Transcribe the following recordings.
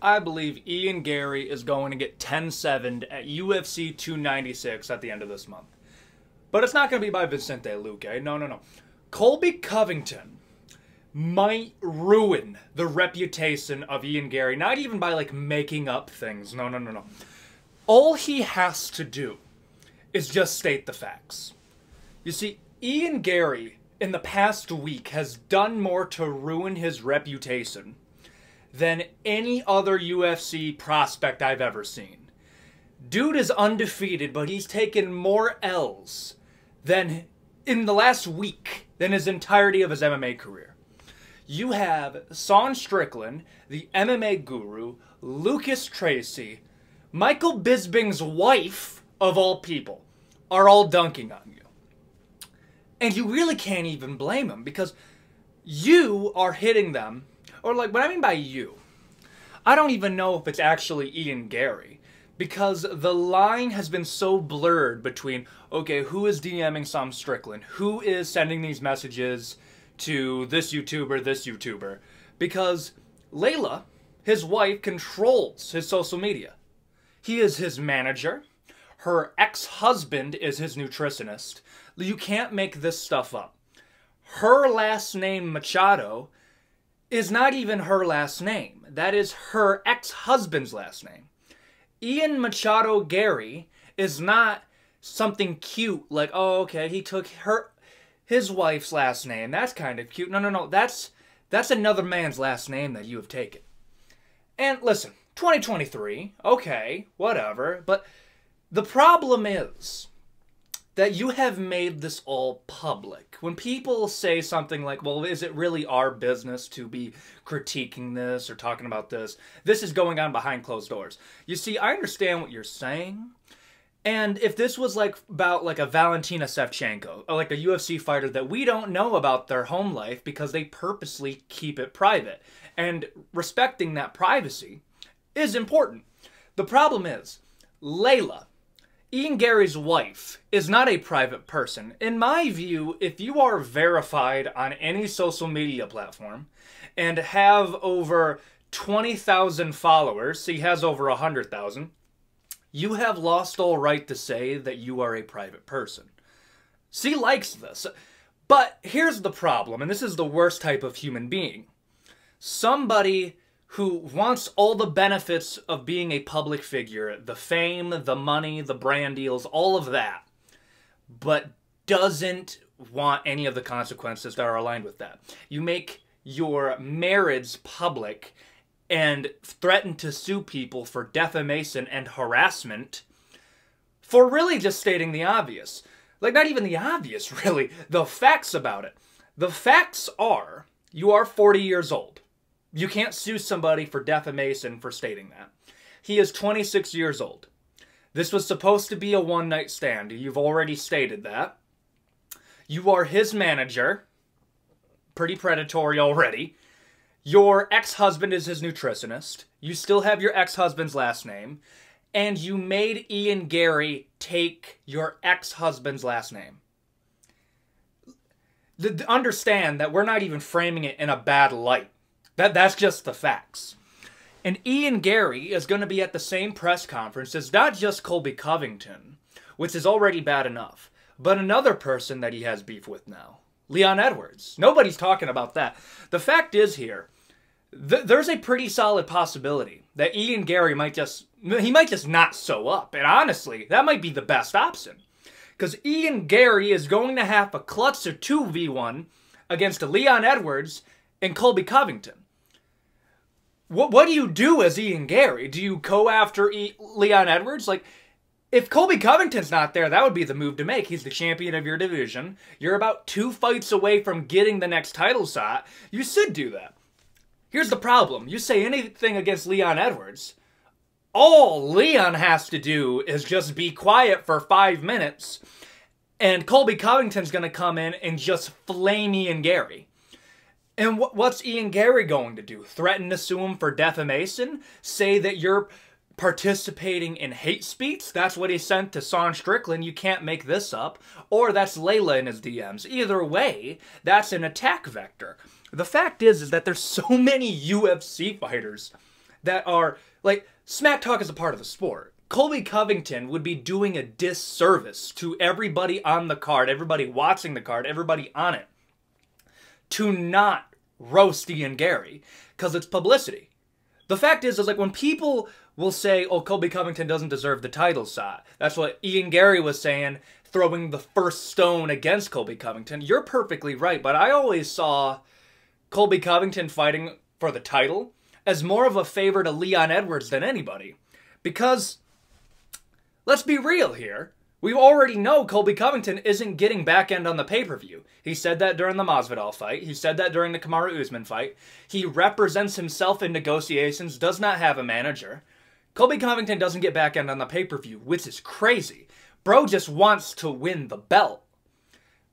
I believe Ian Garry is going to get 10-7'd at UFC 296 at the end of this month. But it's not going to be by Vicente Luque. No, no, no. Colby Covington might ruin the reputation of Ian Garry. Not even by, like, making up things. No, no, no, no. All he has to do is just state the facts. You see, Ian Garry, in the past week, has done more to ruin his reputation than any other UFC prospect I've ever seen. Dude is undefeated, but he's taken more L's than in the last week than his entirety of his MMA career. You have Sean Strickland, the MMA guru, Lucas Tracy, Michael Bisping's wife, of all people, are all dunking on you. And you really can't even blame them, because you are hitting them. Or, like, what I mean by you, I don't even know if it's actually Ian Garry, because the line has been so blurred between, okay, who is DMing Sean Strickland? Who is sending these messages to this YouTuber, because Layla, his wife, controls his social media. He is his manager. Her ex-husband is his nutritionist. You can't make this stuff up. Her last name, Machado, is not even her last name. That is her ex-husband's last name. Ian Machado Garry is not something cute like, oh, okay, he took his wife's last name. That's kind of cute. No, no, no. That's another man's last name that you have taken. And listen, 2023, okay, whatever. But the problem is that you have made this all public. When people say something like, well, is it really our business to be critiquing this or talking about this? This is going on behind closed doors. You see, I understand what you're saying. And if this was like about like a Valentina Shevchenko, or like a UFC fighter that we don't know about their home life because they purposely keep it private. And respecting that privacy is important. The problem is, Layla, Ian Garry's wife, is not a private person. In my view, if you are verified on any social media platform and have over 20,000 followers, he has over 100,000, you have lost all right to say that you are a private person. She likes this. But here's the problem, and this is the worst type of human being. Somebody who wants all the benefits of being a public figure, the fame, the money, the brand deals, all of that, but doesn't want any of the consequences that are aligned with that. You make your marriage public and threaten to sue people for defamation and harassment for really just stating the obvious. Like, not even the obvious, really. The facts about it. The facts are, you are 40 years old. You can't sue somebody for defamation for stating that. He is 26 years old. This was supposed to be a one-night stand. You've already stated that. You are his manager. Pretty predatory already. Your ex-husband is his nutritionist. You still have your ex-husband's last name. And you made Ian Garry take your ex-husband's last name. Understand that we're not even framing it in a bad light. That's just the facts. And Ian Garry is going to be at the same press conference as not just Colby Covington, which is already bad enough, but another person that he has beef with now, Leon Edwards. Nobody's talking about that. The fact is here, there's a pretty solid possibility that Ian Garry might just not show up. And honestly, that might be the best option. Because Ian Garry is going to have a clutch of 2v1 against Leon Edwards and Colby Covington. What do you do as Ian Garry? Do you go after Leon Edwards? Like, if Colby Covington's not there, that would be the move to make. He's the champion of your division. You're about 2 fights away from getting the next title shot. You should do that. Here's the problem. You say anything against Leon Edwards, all Leon has to do is just be quiet for 5 minutes, and Colby Covington's going to come in and just flame Ian Garry. And what's Ian Garry going to do? Threaten to sue him for defamation? Say that you're participating in hate speech? That's what he sent to Sean Strickland. You can't make this up. Or that's Layla in his DMs. Either way, that's an attack vector. The fact is that there's so many UFC fighters that are, like, smack talk is a part of the sport. Colby Covington would be doing a disservice to everybody on the card, everybody watching the card, everybody on it, to not roast Ian Garry, because it's publicity. The fact is like, when people will say, oh, Colby Covington doesn't deserve the title shot, that's what Ian Garry was saying, throwing the first stone against Colby Covington. You're perfectly right, but I always saw Colby Covington fighting for the title as more of a favor to Leon Edwards than anybody. Because, let's be real here, we already know Colby Covington isn't getting back end on the pay-per-view. He said that during the Masvidal fight. He said that during the Kamaru Usman fight. He represents himself in negotiations, does not have a manager. Colby Covington doesn't get back end on the pay-per-view, which is crazy. Bro just wants to win the belt.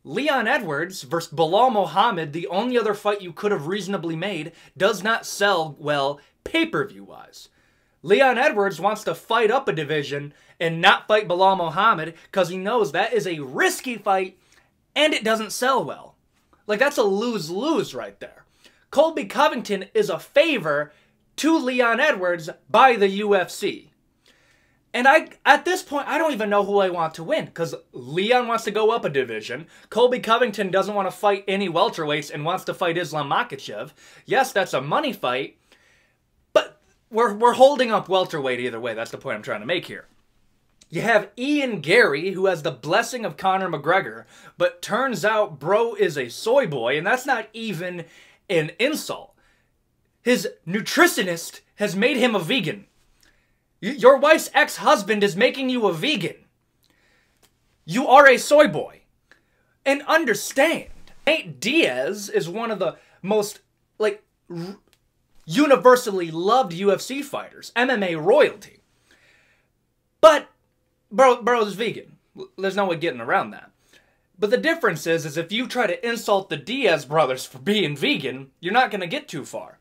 Leon Edwards versus Bilal Muhammad, the only other fight you could have reasonably made, does not sell well pay-per-view-wise. Leon Edwards wants to fight up a division and not fight Bilal Muhammad because he knows that is a risky fight and it doesn't sell well. Like, that's a lose-lose right there. Colby Covington is a favor to Leon Edwards by the UFC. And at this point, I don't even know who I want to win, because Leon wants to go up a division. Colby Covington doesn't want to fight any welterweights and wants to fight Islam Makhachev. Yes, that's a money fight, but we're holding up welterweight either way. That's the point I'm trying to make here. You have Ian Garry, who has the blessing of Conor McGregor, but turns out bro is a soy boy, and that's not even an insult. His nutritionist has made him a vegan. Your wife's ex-husband is making you a vegan. You are a soy boy. And understand, Nate Diaz is one of the most, like, universally loved UFC fighters. MMA royalty. But, bro's vegan. There's no way getting around that. But the difference is if you try to insult the Diaz brothers for being vegan, you're not going to get too far.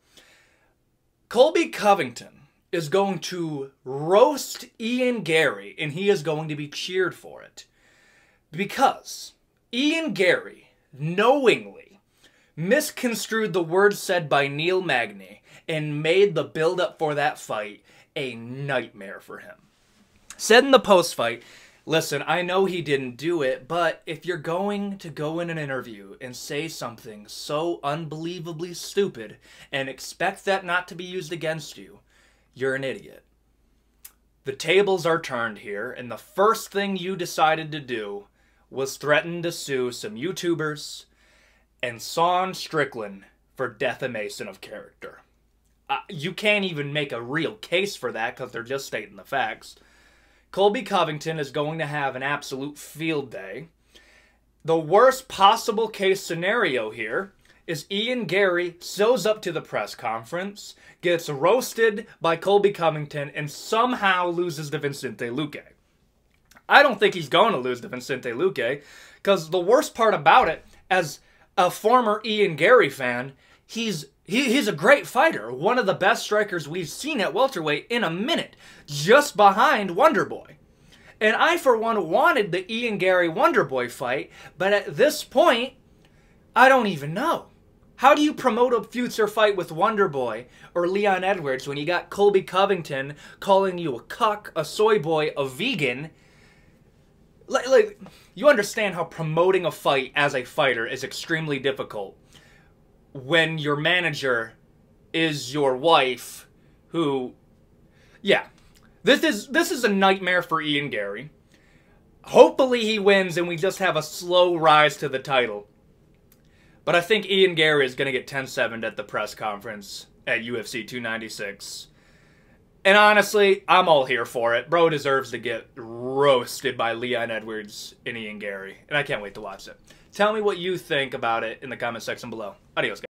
Colby Covington is going to roast Ian Garry, and he is going to be cheered for it. Because Ian Garry knowingly misconstrued the words said by Neil Magny and made the build-up for that fight a nightmare for him. Said in the post-fight, listen, I know he didn't do it, but if you're going to go in an interview and say something so unbelievably stupid and expect that not to be used against you, you're an idiot. The tables are turned here, and the first thing you decided to do was threaten to sue some YouTubers and Sean Strickland for defamation of character. You can't even make a real case for that because they're just stating the facts. Colby Covington is going to have an absolute field day. The worst possible case scenario here is Ian Garry shows up to the press conference, gets roasted by Colby Covington, and somehow loses to Vicente Luque. I don't think he's going to lose to Vicente Luque, because the worst part about it, as a former Ian Garry fan, he's a great fighter, one of the best strikers we've seen at welterweight in a minute, just behind Wonderboy. And I, for one, wanted the Ian Garry Wonderboy fight, but at this point, I don't even know. How do you promote a future fight with Wonderboy or Leon Edwards when you got Colby Covington calling you a cuck, a soy boy, a vegan? Like, you understand how promoting a fight as a fighter is extremely difficult when your manager is your wife who... Yeah. This is a nightmare for Ian Garry. Hopefully he wins and we just have a slow rise to the title. But I think Ian Garry is going to get 10-7'd at the press conference at UFC 296. And honestly, I'm all here for it. Bro deserves to get roasted by Leon Edwards and Ian Garry. And I can't wait to watch it. Tell me what you think about it in the comment section below. Adios, guys.